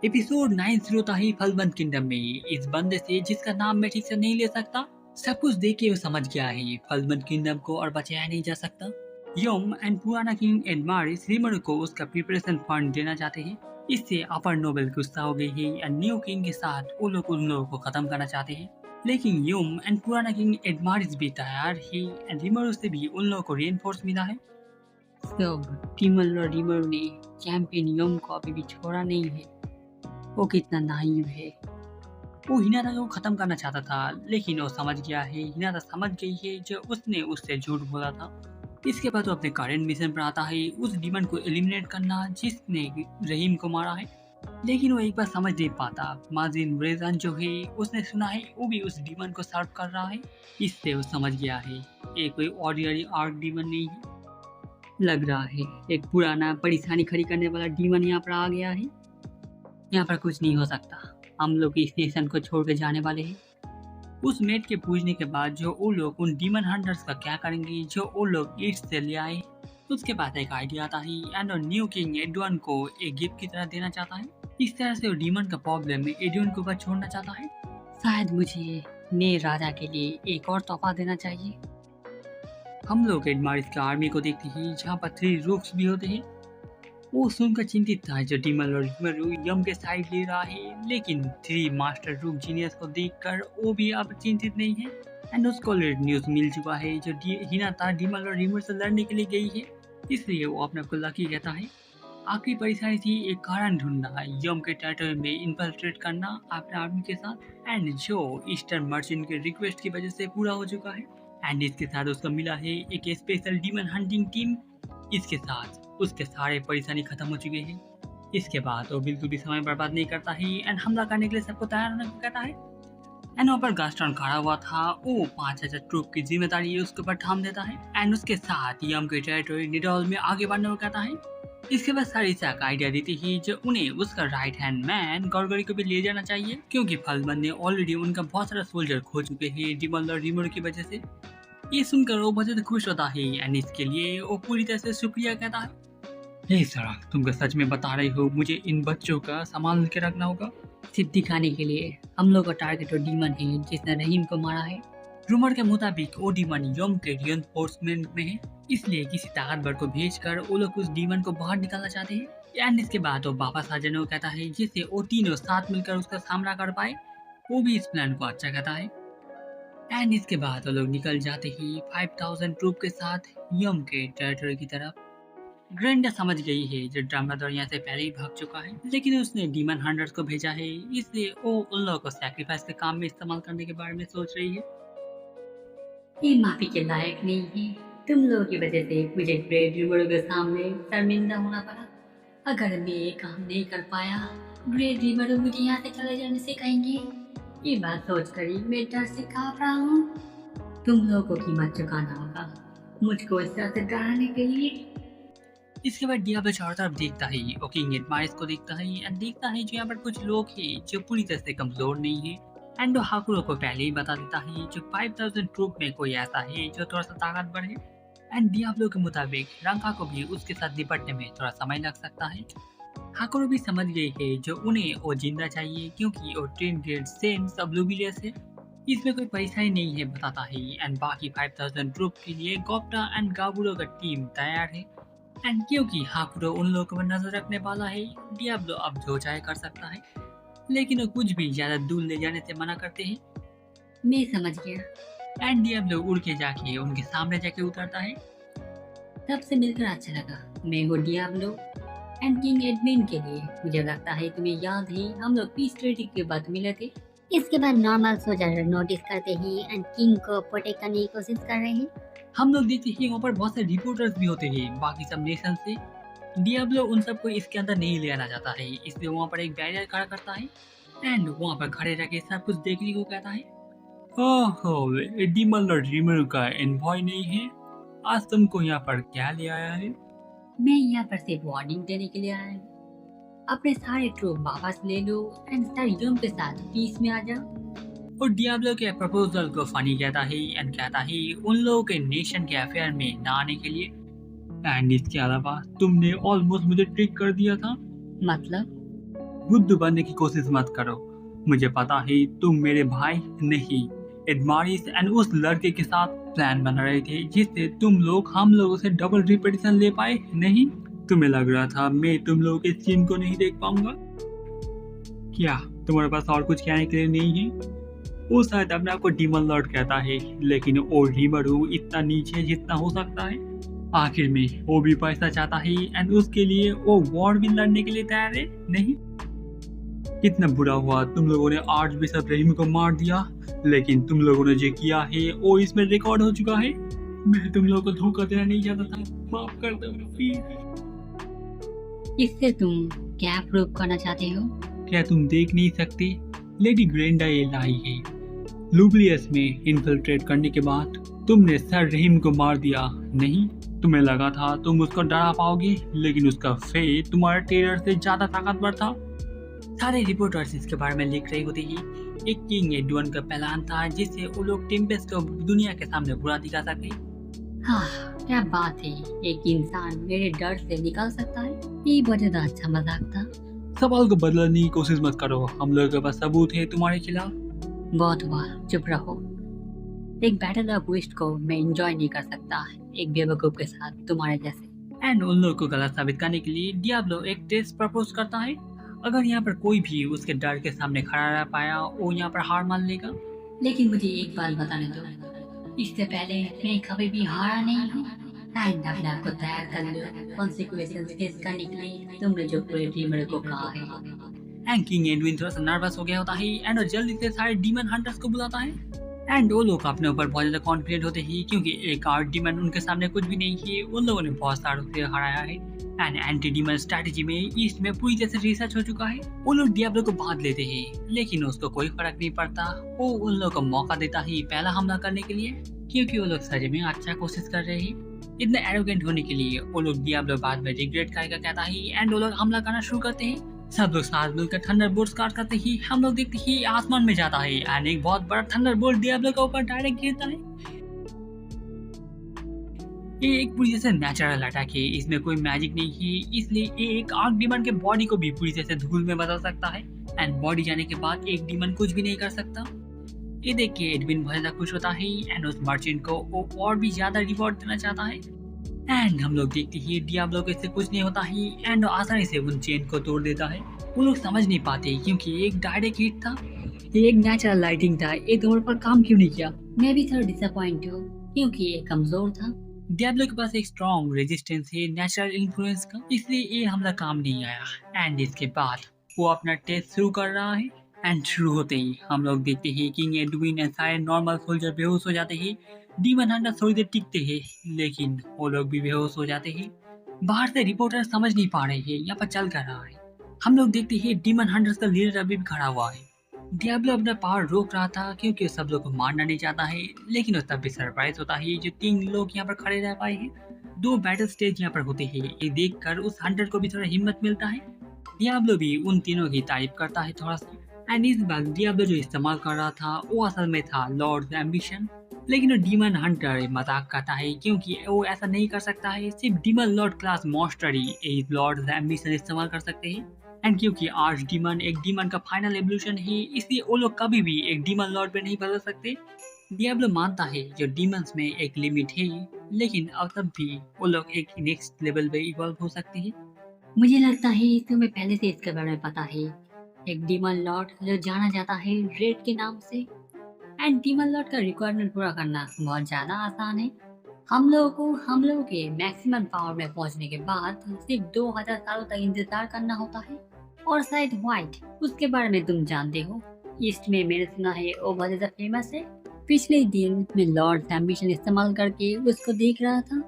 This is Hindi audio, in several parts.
एपिसोड 9 शुरू होता ही फलबंद किंगडम में इस बंदे से जिसका नाम मैं ठीक से नहीं ले सकता। सब कुछ देख के वो समझ गया है फलबंद किंगडम को और बचाया नहीं जा सकता। यम एंड पुराना किंग एडमारिस रिमर को उसका प्रिपरेशन फंड देना चाहते हैं। इससे अपर नोबेल गुस्सा हो गई है एंड न्यू किंग के साथ वो लोग उन लोगों को खत्म करना चाहते हैं। लेकिन यम एंड पुराना किंग एडमारिस भी तैयार है एंड रिमर से भी उन लोगों को रेनफोर्स मिला है। सब टीमल और रिमर ने चैंपियन यम को अभी भी छोड़ा नहीं है। वो कितना नाइव है। वो हिनाटा को खत्म करना चाहता था लेकिन वो समझ गया है, हिनाटा समझ गई है जो उसने उससे झूठ बोला था। इसके बाद वो अपने करेंट मिशन पर आता है, उस डीमन को एलिमिनेट करना जिसने रहीम को मारा है। लेकिन वो एक बार समझ नहीं पाता, माजिन रेजान जो है उसने सुना है वो भी उस डीमन को सर्व कर रहा है। इससे वो समझ गया है ये कोई ऑर्डिनरी आर्क डीमन नहीं है। लग रहा है एक पुराना परेशानी खड़ी करने वाला डीमन यहाँ पर आ गया है। यहाँ पर कुछ नहीं हो सकता, हम लोग इस नेशन को छोड़ के जाने वाले हैं। उस मेट के पूछने के बाद जो वो लोग उन डीमन हंटर्स का क्या करेंगे जो वो लोग ईस्ट से ले आए। उसके बाद एक आइडिया आता है एंड न्यू किंग एडवन को एक गिफ्ट की तरह देना चाहता है। इस तरह से वो डीमन का प्रॉब्लम एडवन के ऊपर छोड़ना चाहता है। शायद मुझे नए राजा के लिए एक और तोहफा देना चाहिए। हम लोग एडमारिस की आर्मी को देखते हैं जहाँ पर 3 रूक्स भी होते हैं। वो सुनकर चिंतित था जो डीमन और यम के साइड ले रहा है, लेकिन 3 मास्टर रूक जीनियस को देखकर वो भी अब चिंतित नहीं है। एंड उसको ऑलरेडी न्यूज मिल चुका है जो हिनाटा डीमन और रिमर से लड़ने के लिए गई है, इसलिए वो अपने को लकी कहता है। आखिरी परेशानी थी एक कारण ढूंढना, यम के टेरिटरी में इन्फिल्ट्रेट करना अपने आर्मी के साथ, एंड जो ईस्टर्न मर्चेंट के रिक्वेस्ट की वजह से पूरा हो चुका है। एंड इसके साथ उसको मिला है एक स्पेशल डीमन हंटिंग टीम। इसके साथ उसके सारे परेशानी खत्म हो चुके हैं। इसके बाद वो बिल्कुल भी समय बर्बाद नहीं करता है एंड हमला करने के लिए सबको तैयार होने को कहता है। एंड वहाँ पर गास्टन खड़ा हुआ था, वो 5000 ट्रूप की जिम्मेदारी उसके ऊपर थाम देता है एंड उसके साथ यम के टेरिटरी निडोल में आगे बढ़ने को कहता है। इसके बाद सारिसा का आइडिया देती है जो उन्हें उसका राइट हैंड मैन गॉर्गरी को भी ले जाना चाहिए, क्योंकि फलबंद ने ऑलरेडी उनका बहुत सारा सोल्जर खो चुके हैं डिमल और रिमर की वजह से। ये सुनकर वो बहुत खुश होता है एंड इसके लिए वो पूरी तरह से शुक्रिया कहता है। हे सरा, तुम क्या सच में बता रही हो मुझे इन बच्चों का संभाल के रखना होगा? सिर्फ दिखाने के लिए। हम लोग का टारगेट वो डीमन है जिसने रहीम को मारा है। रूमर के मुताबिक वो डीमन यम के रिइंफोर्समेंट में है, इसलिए किसी ताकतवर को भेजकर वो लोग उस डीमन को बाहर निकालना चाहते हैं। एंड इसके बाद वो वापस आ जाने को कहता है जिससे वो तीनों साथ मिलकर उसका सामना कर पाए। वो भी इस प्लान को अच्छा कहता है। एंड इसके बाद वो लोग निकल जाते ही 5000 ट्रूप के साथ यम के टेरिटरी की तरफ। ग्रेंडा समझ गई है जो ड्रामाडोर यहाँ से पहले ही भाग चुका है, लेकिन उसने डीमन हंटर्स को भेजा है, इसलिए वो उन लोगों को सैक्रिफाइस के काम में इस्तेमाल करने के बारे में सोच रही है। ये माफी के लायक नहीं है। तुम लोगों की वजह से मुझे ग्रेट रिमर के सामने शर्मिंदा होना पड़ा। अगर मैं ये काम नहीं कर पाया, ग्रेट रिमर मुझे यहाँ से चले जाने से कहेंगे। ये बात सोचकर ही मैं डर से कांप रहा हूँ। तुम लोगों को कीमत चुकाना होगा मुझको इस तरह से डराने के लिए। इसके बाद डियाब्लो चारों तरफ देखता है, वो किंग एडमारिस को देखता है एंड देखता है जो यहाँ पर कुछ लोग हैं जो पूरी तरह से कमजोर नहीं है। एंड वो हाकुरो को पहले ही बता देता है जो 5000 ट्रूप में कोई ऐसा है जो थोड़ा सा ताकतवर है। एंड डियाब्लो के मुताबिक रंका को भी उसके साथ निपटने में थोड़ा समय लग सकता है। हाकुरो भी समझ गई है जो उन्हें वो जिंदा चाहिए क्योंकि वो ट्रेन ग्रेड सेम सब लूबिलियस है, इसमें कोई परेशानी नहीं है बताता है। एंड बाकी 5000 ट्रूप के लिए गोप्टा एंड गाबुरो का टीम तैयार है। एंड क्योंकि हाकुरो उन लोगों पर नजर रखने वाला है, डियाब्लो अब जो चाहे कर सकता है, लेकिन वो कुछ भी ज्यादा दूर ले जाने से मना करते हैं। मैं समझ गया। एंड डियाब्लो उड़ के जाके उनके सामने जाके उतरता है। तब से मिलकर अच्छा लगा। मैं हूँ डियाब्लो एंड किंग एडमिन के लिए। मुझे लगता है तुम्हें याद है हम लोग पीस ट्रीटी के बाद मिले थे। इसके बाद नॉर्मल सोल्जर नोटिस करते ही एंड किंग को प्रोटेक्ट करने की कोशिश कर रहे हैं। हम लोग देखते हैं वहाँ पर बहुत सारे रिपोर्टर्स भी होते हैं बाकी सब नेशन से। डियाब्लो उन सबको इसके अंदर नहीं ले आना चाहता है, इसलिए वहाँ पर एक बैरियर खड़ा करता है एंड वहाँ पर खड़े रह के सब कुछ देखने को कहता है। ओहो, डीमन और रिमर का एनवॉय नहीं है, आज तुमको यहाँ पर क्या ले आया है? मैं यहाँ पर सिर्फ वार्निंग देने के लिए आया हूँ। अपने सारे ट्रूप वापस ले लो एंड स्टार के साथ पीस में आ जाओ। और डियाब्लो के प्रपोजल को फनी कहता है एंड कहता है उन लोगों के नेशन के अफेयर में ना आने के लिए। एंड इसके अलावा तुमने ऑलमोस्ट मुझे ट्रिक कर दिया था। मतलब? बुद्धू बनने की कोशिश मत करो। मुझे पता है तुम मेरे भाई नहीं, एडमारिस एंड उस लड़के के साथ प्लान बना रहे थे जिससे तुम लोग हम लोगों से डबल रिपीटेशन ले पाए नहीं। तुम्हें लग रहा था मैं तुम लोगों के स्कीम को नहीं देख पाऊंगा। क्या तुम्हारे पास और कुछ कहने के लिए नहीं है? वो शायद अपने आप को डीमन लॉर्ड कहता है, लेकिन वो ड्रीमर हूँ इतना नीचे जितना हो सकता है। आखिर में वो भी पैसा चाहता है एंड उसके लिए वो वॉर भी लड़ने के लिए तैयार है नहीं। कितना बुरा हुआ तुम लोगों ने आर्च बिशप रहीम को मार दिया, लेकिन तुम लोगों ने जो किया है वो इसमें रिकॉर्ड हो चुका है। मैं तुम लोगों को धोखा देना नहीं चाहता था, माफ कर दो प्लीज। इससे तुम क्या प्रूव करना चाहते हो? क्या तुम देख नहीं सकते? लेडी ग्रेंडा ये लाई है। लुब्लियस में इन्फिल्ट्रेट करने के बाद तुमने सर रहीम को मार दिया नहीं। तुम्हें लगा था तुम उसको डरा पाओगे, लेकिन उसका फेट तुम्हारे टेरर से ज्यादा ताकतवर था। सारे रिपोर्टर्स इसके बारे में लिख रहे होते ही एक किंग एडवन का प्लान था जिससे वो लोग टेम्पेस्ट को दुनिया के सामने बुरा दिखा सके। हाँ, क्या बात है, एक इंसान मेरे डर से निकल सकता है। ये बहुत ज्यादा अच्छा मजाक था। सवाल को बदलने की कोशिश मत करो, हम लोगों के पास सबूत है तुम्हारे खिलाफ। बहुत हुआ, चुप रहो। एक बैटल ऑफ विस्ट को मैं एंजॉय नहीं कर सकता एक बेवकूफ के साथ तुम्हारे जैसे। एंड उन लोगों को गलत साबित करने के लिए डियाब्लो एक टेस्ट प्रपोज करता है। अगर यहाँ पर कोई भी उसके डर के सामने खड़ा रह पाया वो यहाँ पर हार मान लेगा। लेकिन मुझे एक बात बताने दो, इससे पहले मैं कभी भी हारा नहीं हूँ। एंड अपने आप को तैयार कर लो कॉन्सिक्वेंसेस फेस करने के लिए तुमने जो पूरे टीम को कहा है। एंड किंग एडविन थोड़ा सा नर्वस हो गया होता है एंड वो जल्दी से सारे डीमन हंटर्स को बुलाता है। एंड वो लोग अपने ऊपर बहुत ज्यादा कॉन्फिडेंट होते हैं क्योंकि एक आर्ट डीमन उनके सामने कुछ भी नहीं है। उन लोगों ने बहुत सारों से हराया है एंड एंटी डीमन स्ट्रेटेजी में ईस्ट में पूरी तरह से रिसर्च हो चुका है। वो लोग डियाब्लो को बांध लेते हैं, लेकिन उसको कोई फर्क नहीं पड़ता। वो उन लोगों को मौका देता है पहला हमला करने के लिए, क्योंकि वो लोग सच में अच्छा कोशिश कर रहे हैं। इतने एरोगेंट होने के लिए वो लोग डियाब्लो बाद में रिग्रेट करेगा कहता है एंड वो लोग हमला करना शुरू करते हैं। सब लोग साथ मिलकर थंडरबोल्ट स्टार्ट करते ही हम लोग देखते ही आसमान में जाता है एंड एक बहुत बड़ा थंडरबोल्ट डियाब्लो के ऊपर डायरेक्ट गिरता है। ये एक पूरी तरह से नेचुरल अटैक है, इसमें कोई मैजिक नहीं है, इसलिए ये एक आर्क डीमन के बॉडी को भी पूरी तरह से धूल में बदल सकता है एंड बॉडी जाने के बाद एक डीमन कुछ भी नहीं कर सकता। ये देख के एडविन बहुत ज्यादा खुश होता है एंड उस मर्चेंट को वो और भी ज्यादा रिवॉर्ड देना चाहता है। एंड हम लोग देखते ही डियाब्लो को इससे कुछ नहीं होता है एंड आसानी से उन चेन को तोड़ देता है। वो लोग समझ नहीं पाते क्योंकि एक डायरेक्ट हिट था, ये एक नेचुरल लाइटिंग था, ये दौड़ पर काम क्यों नहीं किया। मैं भी थोड़ा डिसअपॉइंट हूँ क्योंकि ये कमजोर था। डियाब्लो के पास एक स्ट्रॉन्ग रेजिस्टेंस है नेचुरल इन्फ्लुएंस का, इसलिए ये हमला काम नहीं आया। एंड इसके बाद वो अपना टेस्ट शुरू कर रहा है एंड शुरू होते ही हम लोग देखते हैं किंग एडविन एंड सारे नॉर्मल सोल्जर बेहोश हो जाते हैं। डीमन हंटर थोड़ी देर टिकते हैं, लेकिन वो लोग भी बेहोश हो जाते हैं। बाहर से रिपोर्टर समझ नहीं पा रहे हैं यहाँ पर चल कर रहा है। हम लोग देखते हैं डीमन हंटर्स का लीडर अभी भी खड़ा हुआ है। डियाब्लो अपना पावर रोक रहा था क्योंकि सब लोग को मारना नहीं चाहता है, लेकिन वो तब भी सरप्राइज होता है जो 3 लोग यहाँ पर खड़े रह पाए हैं। 2 बैटल स्टेज यहाँ पर होते हैं, ये देखकर उस हंटर को भी थोड़ा हिम्मत मिलता है। डियाब्लो भी उन तीनों की तारीफ करता है थोड़ा सा। एंड इस बार डियाब्लो जो इस्तेमाल कर रहा था वो असल में था लॉर्ड एम्बिशन, लेकिन वो डीमन हंटर मजाक करता है क्योंकि वो ऐसा नहीं कर सकता है। सिर्फ डीमन लॉर्ड क्लास मॉन्स्टर ही लॉर्ड एम्बिशन इस्तेमाल कर सकते हैं। एंड क्योंकि आर्च डीमन एक डीमन का फाइनल एवोल्यूशन है, इसलिए वो लोग कभी भी एक डीमन लॉर्ड पे नहीं बदल सकते। डियाब्लो मानता है जो डीमंस में एक लिमिट है, लेकिन अब तब भी वो लोग एक नेक्स्ट लेवल पे इवॉल्व हो सकते हैं। मुझे लगता है तुम्हें पहले से इसके बारे में पता है। एक डीमन लॉर्ड जो जाना जाता है रेड के नाम से, एंड डीमन लॉर्ड का रिक्वायरमेंट पूरा करना बहुत ज्यादा आसान है। हम लोगों के मैक्सिमम पावर में पहुंचने के बाद सिर्फ 2000 सालों तक इंतजार करना होता है। और शायद व्हाइट, उसके बारे में तुम जानते हो, ईस्ट में मैंने सुना है वो बहुत ज्यादा फेमस है। पिछले दिन मैं लॉर्ड एम्बिशन इस्तेमाल करके उसको देख रहा था।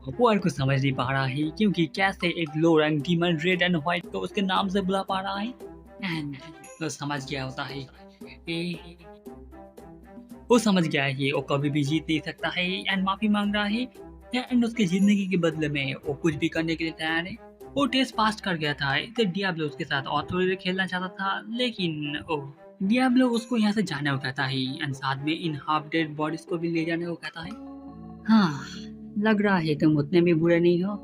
वो और कुछ समझ नहीं पा रहा है क्योंकि कैसे एक लो rank demon red and white को उसके नाम से बुला पा रहा है। एंड वो समझ गया होता है वो समझ गया है कि वो कभी भी जीत नहीं सकता है एंड माफी मांग रहा है। एंड उसके जिंदगी के बदले में वो कुछ भी करने के लिए तैयार है। वो टेस्ट पास कर गया था, इसलिए डियाब्लो उसके साथ और थोड़ी देर खेलना चाहता था, लेकिन डियाब्लो उसको यहाँ से जाने को कहता है एंड साथ में इन हाफ डेड बॉडीज को भी ले जाने को कहता है। हाँ, लग रहा है तुम उतने भी बुरे नहीं हो।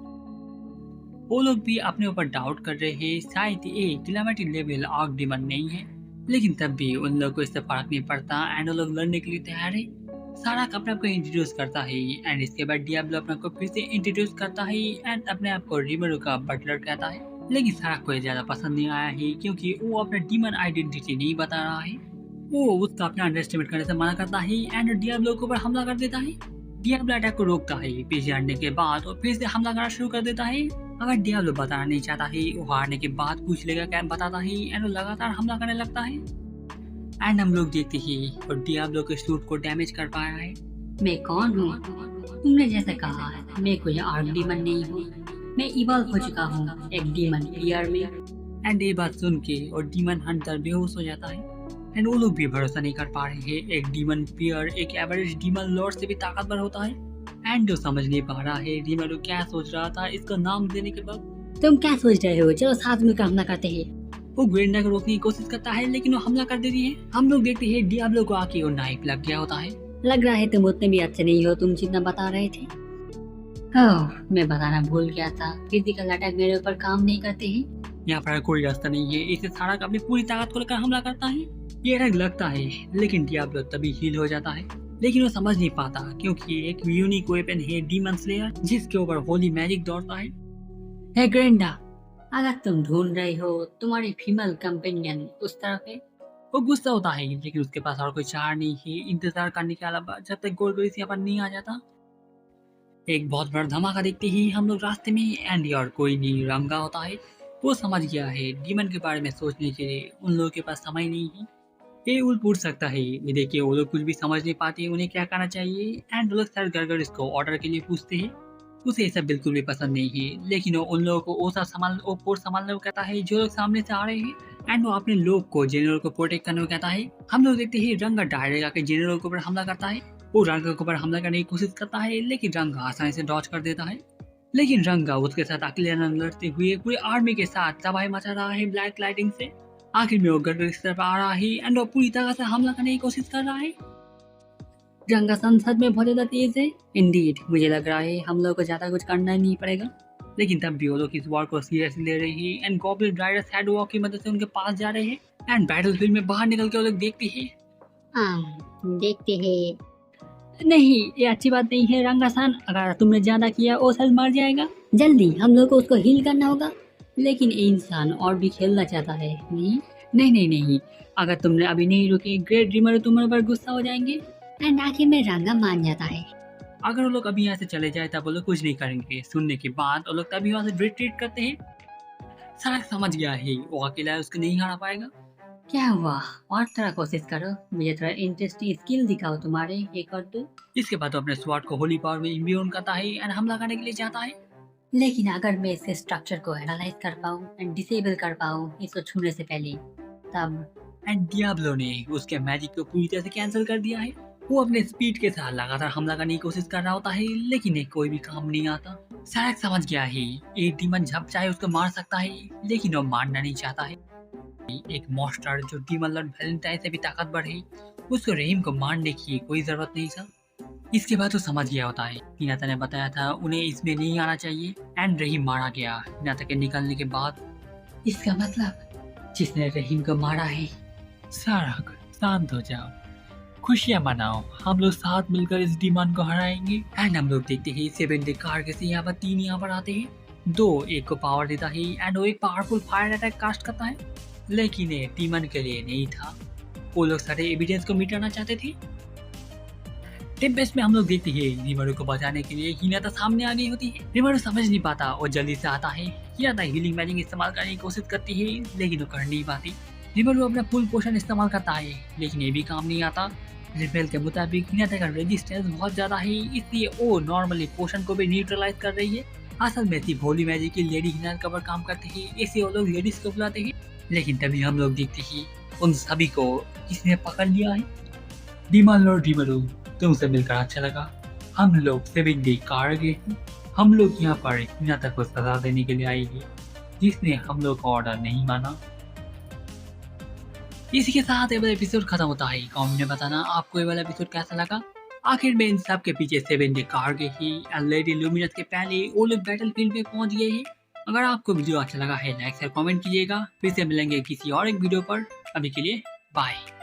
वो लोग भी अपने ऊपर डाउट कर रहे हैं, शायद ये कैलामिटी लेवल आर्क डीमन नहीं है, लेकिन तब भी उन लोगों को इससे फर्क नहीं पड़ता एंड वो लोग लड़ने के लिए तैयार है। सारा अपने आप को इंट्रोड्यूस करता है एंड इसके बाद डियाब्लो अपने आप को फिर से इंट्रोड्यूस करता है एंड अपने आप को रिमेरो का बटलर कहता है। लेकिन सारा को ये ज्यादा पसंद नहीं आया है क्योंकि वो अपना डीमन आइडेंटिटी नहीं बता रहा है। वो उसका अपना अंडरस्टिमेट करने से मना करता है एंड डियाब्लो के ऊपर हमला कर देता है। डियाब्लो अटैक को रोकता है, पीछे हटने के बाद और फिर से हमला करना शुरू कर देता है। अगर डियाब्लो बताना नहीं चाहता है, वो हारने के बाद पूछ लेगा क्या बताता है एंड वो लगातार हमला करने लगता है। एंड हम लोग देखते ही और डियाब्लो के सूट को डैमेज कर पाया है। मैं कौन हूँ? तुमने जैसे कहा है, मैं कोई आर्क डीमन नहीं हूँ। मैं इवॉल्व हो चुका हूँ एक डीमन ईयर में। एंड ये बात सुन के और डीमन हंटर बेहोश हो जाता है एंड वो लोग भी भरोसा नहीं कर पा रहे हैं। एक डीमन पियर एक एवरेज डीमन लॉर्ड से भी ताकतवर होता है एंड जो समझ नहीं पा रहा है रिमेरो क्या सोच रहा था इसका नाम देने के बाद। तुम क्या सोच रहे हो? चलो साथ मिलकर हमला करते हैं। वो ग्रेंडा को रोकने की कोशिश करता है लेकिन वो हमला कर देती है। हम लोग देखते हैं डियाब्लो को आके वो नाइफ लग गया होता है। लग रहा है तुम उतने भी अच्छे नहीं हो तुम जितना बता रहे थे। ओह, मैं बताना भूल गया था, फिजिकल अटैक मेरे ऊपर काम नहीं करते हैं। यहाँ पर कोई रास्ता नहीं है, इसे सारा अपनी पूरी ताकत को लेकर हमला करता है। ये अटैक लगता है लेकिन डियाब्लो तभी हील हो जाता है, लेकिन वो समझ नहीं पाता क्योंकि एक यूनिक वेपन है डीमन स्लेयर जिसके ऊपर होली मैजिक दौड़ता है। हे ग्रेंडा, अगर तुम ढूंढ रहे हो तुम्हारी फीमेल कंपेनियन उस तरफ है। वो गुस्सा होता है लेकिन उसके पास और कोई चार नहीं है इंतजार करने के अलावा जब तक गोलगोलिस यहाँ पर नहीं आ जाता। एक बहुत बड़ा धमाका देखते ही हम लोग रास्ते में एंडी और कोई नहीं रंगा होता है। वो समझ गया है डीमन के बारे में सोचने के लिए उन लोगों के पास समय नहीं है। ये उल पूछ सकता है, ये देखिए वो लोग कुछ भी समझ नहीं पाते उन्हें क्या करना चाहिए एंड वो लोग सर गड़गड़ इसको ऑर्डर के लिए पूछते हैं। उसे ये सब बिल्कुल भी पसंद नहीं है लेकिन वो उन लोगों को वो सब संभालने को कहता है जो लोग सामने से आ रहे हैं एंड वो अपने लोग को जनरल को प्रोटेक्ट करने को कहता है। हम लोग देखते हैं रंगा डायरेक्ट आके जनरल के ऊपर हमला करता है। वो रंगा के ऊपर हमला करने की कोशिश करता है लेकिन रंगा आसानी से डॉज कर देता है। लेकिन रंगा उसके साथ अकेले लड़ते हुए पूरी आर्मी के साथ तबाही मचा रहा है ब्लैक लाइटिंग से। आखिर में वो गड़गड़ की तरफ आ रहा है एंड वो पूरी तरह से हमला करने की कोशिश कर रहा है। रंगा संसद में बहुत ज्यादा तेज है। इंडीड, मुझे लग रहा है हम लोग को ज्यादा कुछ करना ही नहीं पड़ेगा। लेकिन तब भी वो लोग इस वॉर को सीरियसली ले रहे हैं एंड गॉब्लिन राइडर सैड वॉक की मदद से उनके पास जा रहे हैं एंड बैटलफील्ड में बाहर निकल के वो लोग देखते हैं। देखते हैं। नहीं, ये अच्छी बात नहीं है रंगा-सान, अगर तुमने ज्यादा किया वो सेल मर जाएगा। जल्दी हम लोग को उसको हील करना होगा। लेकिन ये इंसान और भी खेलना चाहता है। नहीं, अगर तुमने अभी नहीं रुके ग्रेट ड्रीमर तुम्हारे पर गुस्सा हो जाएंगे एंड आखिर में रंगा मान जाता है। अगर वो लोग अभी यहाँ से चले जाए तब वो लोग कुछ नहीं करेंगे। सुनने के बाद वो लोग तभी वहाँ से रिट्रीट करते हैं। सारा समझ गया है वो अकेला उसको नहीं हरा पाएगा। क्या हुआ? और थोड़ा कोशिश करो, मुझे थोड़ा इंटरेस्टिंग स्किल दिखाओ तुम्हारे, एक और दो। इसके बाद वो अपने स्वॉर्ड को होली पावर में इम्ब्यून करता है एंड हमला करने के लिए जाता है। लेकिन अगर मैं इसके स्ट्रक्चर को एनालाइज कर पाऊँ एंड डिसेबल कर पाऊँ इसको छूने से पहले, तब एंड डियाब्लो ने उसके मैजिक को पूरी तरह से कैंसिल कर दिया है। वो अपने स्पीड के साथ लगातार हमला करने की कोशिश कर रहा होता है लेकिन एक कोई भी काम नहीं आता। सैरक समझ गया है एक डीमन जब चाहे उसको मार सकता है लेकिन वो मारना नहीं चाहता है। एक मॉन्स्टर जो डीमन लॉर्ड वैलेंटाइन से भी ताकतवर है, उसको रहीम को मारने की कोई जरूरत नहीं था। इसके बाद वो समझ गया होता है हिनाता ने बताया था उन्हें इसमें नहीं आना चाहिए एंड रहीम मारा गया। हिनाता के निकलने के बाद इसका मतलब जिसने रहीम को मारा है। सैरक शांत हो जाओ, खुशियां मनाओ, हम लोग साथ मिलकर इस डीमन को हराएंगे। एंड हम लोग देखते हैं 7 कार के यहाँ पर 3 यहाँ पर आते हैं। 2 एक को पावर देता है एंड वो एक पावरफुल फायर अटैक कास्ट करता है लेकिन ये डीमन के लिए नहीं था। वो लोग सारे एविडेंस को मिटाना चाहते थे। टेम्पेस्ट में हम लोग देखते हैं रिमरो को बचाने के लिए हिनाता सामने आ गई होती है। रिमरो समझ नहीं पाता और जल्दी से आता है। हिनाता हीलिंग मैजिक इस्तेमाल करने की कोशिश करती है लेकिन वो कर नहीं पाती। रिमरो अपना फुल पोशन इस्तेमाल करता है लेकिन ये भी काम नहीं आता। रिपेल के मुताबिक हिनाता का रेजिस्टेंस बहुत ज्यादा है इसलिए वो नॉर्मली पोशन को भी न्यूट्रलाइज कर रही है। असल में सिर्फ होली मैजिक की लेडी हिनाता का ऊपर काम करते हैं, इसलिए वो लोग लेडीज को बुलाते हैं। लेकिन तभी हम लोग देखते हैं उन सभी को किसने पकड़ लिया है। डीमन लॉर्ड रिमरो, तुमसे मिलकर अच्छा लगा। हम लोग 7 डे कार गए हैं। हम लोग यहाँ पर हिनाता को सजा देने के लिए आए हैं जिसने हम लोग का ऑर्डर नहीं माना। इसी के साथ ये वाला एपिसोड खत्म होता है। कमेंट में बताना आपको ये वाला एपिसोड कैसा लगा। आखिर में इन सब के पीछे 7 डे कार गए ही लेडी लुमिनस के पहले वो लोग बैटल फील्ड में पहुंच गए हैं अगर आपको वीडियो अच्छा लगा है लाइक शेयर कमेंट कीजिएगा। फिर से मिलेंगे किसी और एक वीडियो पर। अभी के लिए बाय।